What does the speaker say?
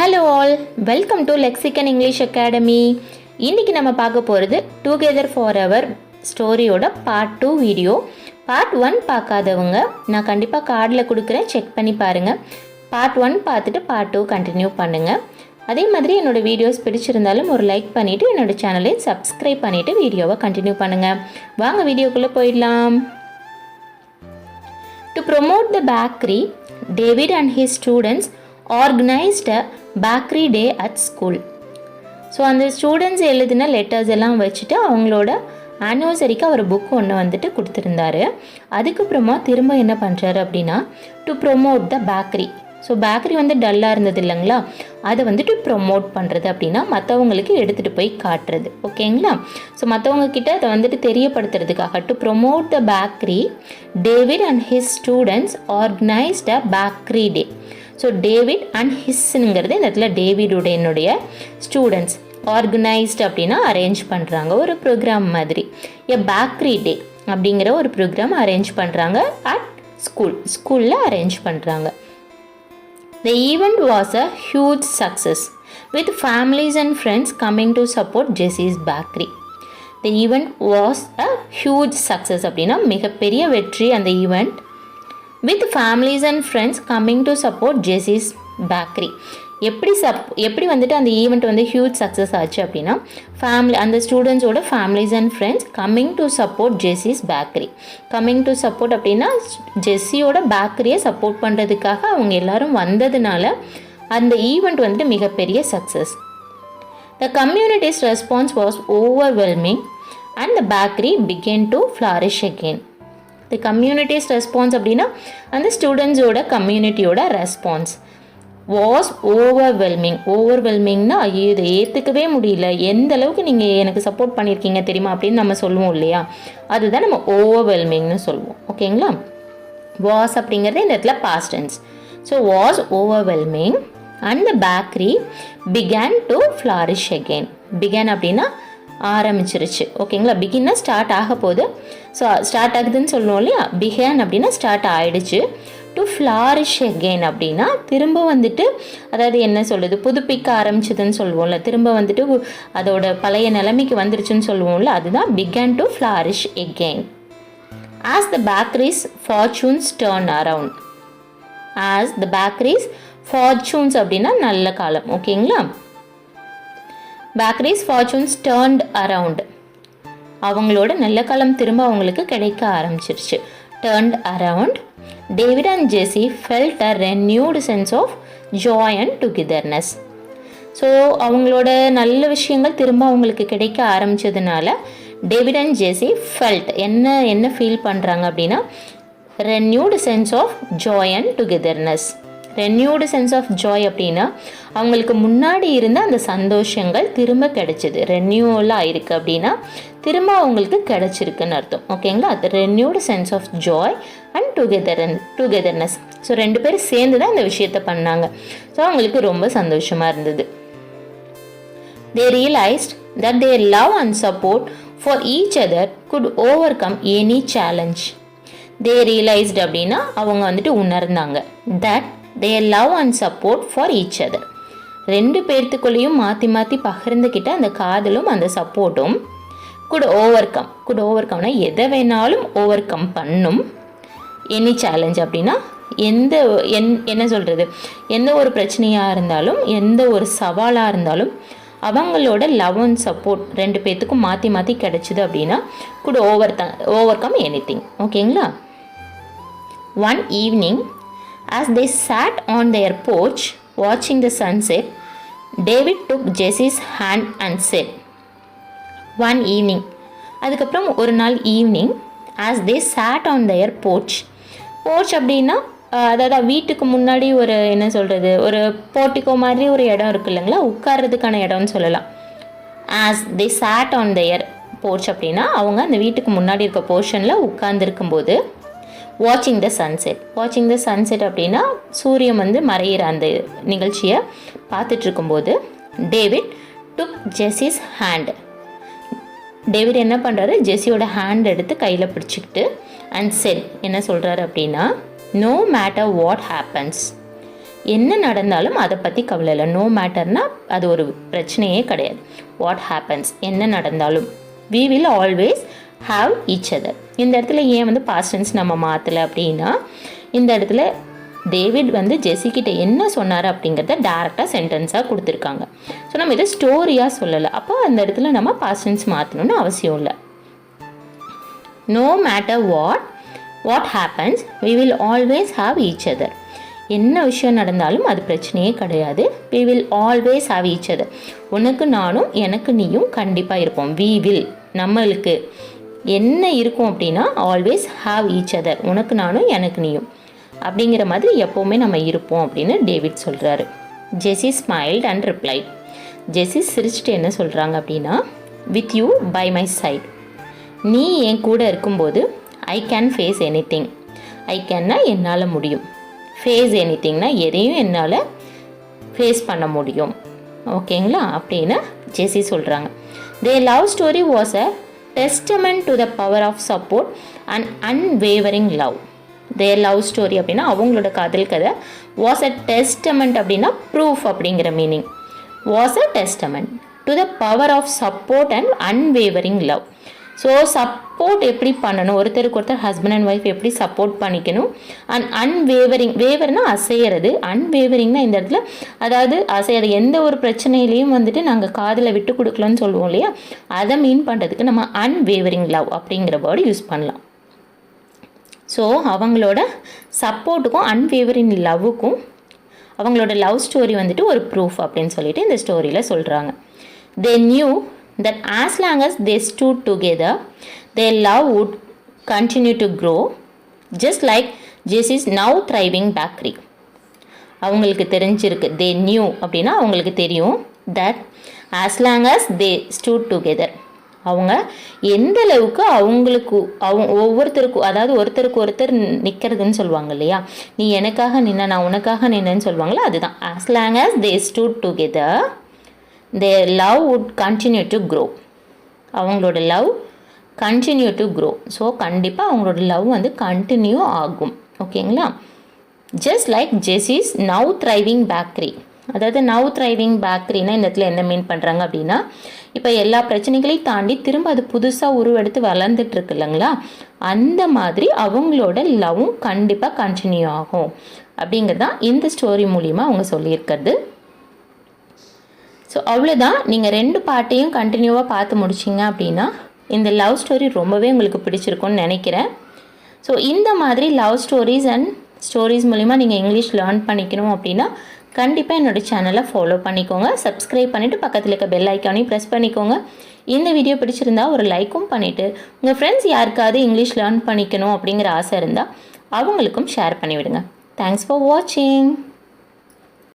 Hello all, welcome to lexicon English academy. இன்றைக்கி நம்ம பார்க்க போகிறது டுகெதர் ஃபார் எவர் ஸ்டோரியோட பார்ட் 2 வீடியோ. பார்ட் 1 பார்க்காதவங்க நான் கண்டிப்பாக கார்டில் கொடுக்குறேன், செக் பண்ணி பாருங்கள். பார்ட் 1 பார்த்துட்டு பார்ட் 2 கண்டினியூ பண்ணுங்கள். அதே மாதிரி என்னோடய வீடியோஸ் பிடிச்சிருந்தாலும் ஒரு லைக் பண்ணிவிட்டு என்னோடய சேனலையும் சப்ஸ்கிரைப் பண்ணிவிட்டு வீடியோவை கண்டினியூ பண்ணுங்கள். வாங்க வீடியோக்குள்ளே போயிடலாம். To promote the bakery, David and his students organized a bakery day at school. So அந்த ஸ்டூடெண்ட்ஸ் எழுதின லெட்டர்ஸ் எல்லாம் வச்சுட்டு அவங்களோட ஆனிவர்சரிக்கு அவர் புக் ஒன்று வந்துட்டு கொடுத்துருந்தாரு. அதுக்கப்புறமா திரும்ப என்ன பண்ணுறாரு அப்படின்னா, to promote the bakery. So bakery வந்து டல்லாக இருந்தது இல்லைங்களா, அதை வந்துட்டு ப்ரொமோட் பண்ணுறது அப்படின்னா மற்றவங்களுக்கு எடுத்துகிட்டு போய் காட்டுறது, ஓகேங்களா. ஸோ மற்றவங்கக்கிட்ட அதை வந்துட்டு தெரியப்படுத்துறதுக்காக to promote the bakery, David and his students organised a bakery day. So David and ஹிஸ்ஸுங்கிறது இந்த இடத்துல டேவிடுடைய ஸ்டூடெண்ட்ஸ், ஆர்கனைஸ்டு அப்படின்னா அரேஞ்ச் பண்ணுறாங்க ஒரு ப்ரோக்ராம் மாதிரி. எ பேக்கரி டே அப்படிங்கிற ஒரு ப்ரோக்ராம் அரேஞ்ச் பண்ணுறாங்க அட் ஸ்கூலில் அரேஞ்ச் பண்ணுறாங்க. The event was a huge success with families and friends coming to support Jesse's bakery. The event was a huge success அப்படின்னா மிகப்பெரிய வெற்றி அந்த event. with families and friends coming to support Jesse's bakery. எப்படி வந்துட்டு அந்த event வந்து huge success ஆச்சு அப்படின்னா, அந்த ஸ்டூடெண்ட்ஸோட families and friends coming to support Jessie's bakery. Coming to support அப்படின்னா ஜெஸ்ஸியோட பேக்கரியை சப்போர்ட் பண்ணுறதுக்காக அவங்க எல்லாரும் வந்ததுனால அந்த ஈவெண்ட் வந்துட்டு மிகப்பெரிய success. The communities response was overwhelming and the bakery began to flourish again. The communities response அப்படின்னா அந்த ஸ்டூடெண்ட்ஸோட கம்யூனிட்டியோட ரெஸ்பான்ஸ் வாஸ் ஓவர்வெல்மிங்னா ஐயோ இதை ஏற்றுக்கவே முடியல, எந்த அளவுக்கு நீங்கள் எனக்கு சப்போர்ட் பண்ணியிருக்கீங்க தெரியுமா அப்படின்னு நம்ம சொல்லுவோம் இல்லையா, அதுதான் நம்ம ஓவர்வெல்மிங்னு சொல்லுவோம், ஓகேங்களா. வாஸ் அப்படிங்கிறது இந்த இடத்துல past tense. So was overwhelming and the bakery began to flourish again. Began அப்படின்னா ஆரம்பிச்சிருச்சு, ஓகேங்களா. பிகின்னா ஸ்டார்ட் ஆக போகுது, ஸோ ஸ்டார்ட் ஆகுதுன்னு சொல்லணும் இல்லையா. பிகேன் அப்படின்னா ஸ்டார்ட் ஆகிடுச்சு. டு ஃப்ளாரிஷ் அகெயின் அப்படின்னா திரும்ப வந்துட்டு, அதாவது என்ன சொல்கிறது, புதுப்பிக்க ஆரம்பிச்சதுன்னு சொல்லுவோம்ல, திரும்ப வந்துட்டு அதோட பழைய நிலைமைக்கு வந்துருச்சுன்னு சொல்லுவோம்ல, அதுதான் began to flourish again. As the bakeries fortunes turn around. As the bakeries fortunes அப்படின்னா நல்ல காலம், ஓகேங்களா. பேக்கரிஸ் ஃபார்ச்சூன்ஸ் டர்ன்ட் அரவுண்ட், அவங்களோட நல்ல காலம் திரும்ப அவங்களுக்கு கிடைக்க ஆரம்பிச்சிருச்சு. Turned around. David and Jessie felt a renewed sense of joy and togetherness. So அவங்களோட நல்ல விஷயங்கள் திரும்ப அவங்களுக்கு கிடைக்க ஆரம்பித்ததுனால டேவிட் அண்ட் ஜெஸ்ஸி ஃபெல்ட் என்ன ஃபீல் பண்ணுறாங்க அப்படின்னா, renewed sense of joy and togetherness. Renewed sense of joy அப்படின்னா அவங்களுக்கு முன்னாடி இருந்த அந்த சந்தோஷங்கள் திரும்ப கிடைச்சிது. ரெனியூவலாக ஆயிருக்கு அப்படின்னா திரும்ப அவங்களுக்கு கிடைச்சிருக்குன்னு அர்த்தம், ஓகேங்களா. அது renewed sense of joy and togetherness. So ரெண்டு பேரும் சேர்ந்து தான் இந்த விஷயத்தை பண்ணாங்க. ஸோ அவங்களுக்கு ரொம்ப சந்தோஷமாக இருந்தது. They realized that their love and support for each other could overcome any challenge. They realized அப்படின்னா அவங்க வந்துட்டு உணர்ந்தாங்க, that their love and support for each other. ரெண்டு பேர்த்துக்குள்ளேயும் மாற்றி மாற்றி பகிர்ந்துக்கிட்ட அந்த காதலும் அந்த சப்போர்ட்டும் could overcomeனா எதை வேணாலும் ஓவர் கம் பண்ணும். எனி சேலஞ்ச் அப்படின்னா என்ன சொல்கிறது, எந்த ஒரு பிரச்சனையாக இருந்தாலும் எந்த ஒரு சவாலாக இருந்தாலும் அவங்களோட லவ் அண்ட் சப்போர்ட் ரெண்டு பேர்த்துக்கும் மாற்றி மாற்றி கிடைச்சிது அப்படின்னா could overcome anything, ஓகேங்களா. One evening, as they sat on their porch watching the sunset, David took Jesse's hand and said, one evening, அதுக்கப்புறம் ஒரு நாள் evening, as they sat on their porch. போர்ச் அப்படின்னா அதாவது வீட்டுக்கு முன்னாடி ஒரு என்ன சொல்கிறது, ஒரு போர்ட்டிகோ மாதிரி ஒரு இடம் இருக்குது இல்லைங்களா, உட்கார்றதுக்கான இடம்னு சொல்லலாம். as they sat on their porch அப்படின்னா அவங்க அந்த வீட்டுக்கு முன்னாடி இருக்க போர்ஷனில் உட்கார்ந்துருக்கும்போது வாட்சிங் த சன்செட் அப்படின்னா சூரியன் வந்து மறையிற அந்த நிகழ்ச்சியை பார்த்துட்ருக்கும்போது டேவிட் டுக் ஜெஸ்ஸிஸ் ஹேண்ட். டேவிட் என்ன பண்ணுறாரு, ஜெஸ்ஸியோட ஹேண்ட் எடுத்து கையில் பிடிச்சிக்கிட்டு அண்ட் செட் என்ன சொல்கிறாரு அப்படின்னா, நோ மேட்டர் வாட் ஹேப்பன்ஸ், என்ன நடந்தாலும் அதை பற்றி கவலை இல்லை. நோ மேட்டர்னா அது ஒரு பிரச்சனையே கிடையாது. வாட் ஹேப்பன்ஸ், என்ன நடந்தாலும் we will always have each other. இந்த இடத்துல ஏன் வந்து பாஸ்ட் டென்ஸ் நம்ம மாற்றலை அப்படின்னா, இந்த இடத்துல டேவிட் வந்து ஜெஸிக்கிட்ட என்ன சொன்னார் அப்படிங்கிறத டேரெக்டாக சென்டென்ஸாக கொடுத்துருக்காங்க. ஸோ நம்ம இதை ஸ்டோரியாக சொல்லலை. அப்போ அந்த இடத்துல நம்ம பாஸ்ட் டென்ஸ் மாற்றணும்னு அவசியம் இல்லை. No matter what happens we will always have each other. என்ன விஷயம் நடந்தாலும் அது பிரச்சனையே கிடையாது. we will always have each other. உனக்கு நானும் எனக்கு நீயும் கண்டிப்பாக இருப்போம். we will, நம்மளுக்கு என்ன இருக்கும் அப்படின்னா always have each other, உனக்கு நானும் எனக்கு நீயும் அப்படிங்கிற மாதிரி எப்போவுமே நம்ம இருப்போம் அப்படின்னு டேவிட் சொல்கிறாரு. Jessie smiled and replied. Jessie சிரிச்சுட்டு என்ன சொல்கிறாங்க அப்படின்னா, with you by my side, நீ என் கூட இருக்கும்போது I can face anything. I கேன்னா என்னால் முடியும், ஃபேஸ் எனி திங்னா எதையும் என்னால் ஃபேஸ் பண்ண முடியும். ஓகேங்களா அப்படின்னு ஜெஸி சொல்கிறாங்க. their love story was a testament to the power of support and unwavering love. their love story அப்படின்னா அவங்களோட காதல் கதை was a testament அப்படின்னா proof அப்படிங்கிற meaning. was a testament to the power of support and unwavering love. So support எப்படி பண்ணணும், ஒருத்தருக்கு ஒருத்தர் ஹஸ்பண்ட் அண்ட் ஒய்ஃப் எப்படி சப்போர்ட் பண்ணிக்கணும், அண்ட் அன்வேவரிங், வேவர்னா அசையிறது, அன்வேவரிங்னா இந்த இடத்துல அதாவது அசையிறது, எந்த ஒரு பிரச்சனையிலையும் வந்துட்டு நாங்கள் காதில் விட்டு கொடுக்கலன்னு சொல்லுவோம் இல்லையா, அதை மீன் பண்ணுறதுக்கு நம்ம அன்வேவரிங் லவ் அப்படிங்கிற வேர்டு யூஸ் பண்ணலாம். ஸோ அவங்களோட சப்போர்ட்டுக்கும் அன்வேவரிங் லவ்வுக்கும் அவங்களோட லவ் ஸ்டோரி வந்துட்டு ஒரு ப்ரூஃப் அப்படின்னு சொல்லிட்டு இந்த ஸ்டோரியில் சொல்கிறாங்க. they knew that as long as they stood together, their love would continue to grow, just like Jesse's now thriving bakery. அவங்களுக்கு தெரிஞ்சிருக்கு, they knew அப்படின்னா அவங்களுக்கு தெரியும், that as long as they stood together, அவங்க எந்த அளவுக்கு அவங்களுக்கு ஒவ்வொருத்தருக்கும், அதாவது ஒருத்தருக்கு ஒருத்தர் நிற்கிறதுன்னு சொல்லுவாங்க இல்லையா, நீ எனக்காக நின்ன நான் உனக்காக நின்னேன்னு சொல்லுவாங்களா, அதுதான் as long as they stood together their love would continue to grow. அவங்களோட love continue to grow. So கண்டிப்பாக அவங்களோட லவ் வந்து கண்டினியூ ஆகும். ஓகேங்களா. Just like ஜெஸிஸ் now thriving bakery. அதாவது நவ் த்ரைவிங் பேக்கரினா இந்த இடத்துல என்ன மீன் பண்ணுறாங்க அப்படின்னா, இப்போ எல்லா பிரச்சனைகளையும் தாண்டி திரும்ப அது புதுசாக உருவெடுத்து வளர்ந்துட்டு இருக்கு இல்லைங்களா, அந்த மாதிரி அவங்களோட லவ்வும் கண்டிப்பாக கண்டினியூ ஆகும் அப்படிங்கிறது தான் இந்த ஸ்டோரி மூலிமா அவங்க சொல்லியிருக்கிறது. ஸோ அவ்வளோதான். நீங்கள் 2 பாட்டையும் கண்டினியூவாக பார்த்து முடிச்சிங்க அப்படின்னா இந்த லவ் ஸ்டோரி ரொம்பவே உங்களுக்கு பிடிச்சிருக்கும்னு நினைக்கிறேன். ஸோ இந்த மாதிரி லவ் ஸ்டோரிஸ் அண்ட் ஸ்டோரிஸ் மூலிமா நீங்கள் இங்கிலீஷ் லேர்ன் பண்ணிக்கணும் அப்படின்னா கண்டிப்பாக என்னோடய சேனலை ஃபாலோ பண்ணிக்கோங்க. சப்ஸ்கிரைப் பண்ணிவிட்டு பக்கத்தில் இருக்க பெல் ஐக்கானையும் ப்ரெஸ் பண்ணிக்கோங்க. இந்த வீடியோ பிடிச்சிருந்தா ஒரு லைக்கும் பண்ணிவிட்டு உங்கள் ஃப்ரெண்ட்ஸ் யாருக்காவது இங்கிலீஷ் லேர்ன் பண்ணிக்கணும் அப்படிங்கிற ஆசை இருந்தால் அவங்களுக்கும் ஷேர் பண்ணிவிடுங்க. தேங்க்ஸ் ஃபார் வாட்சிங்.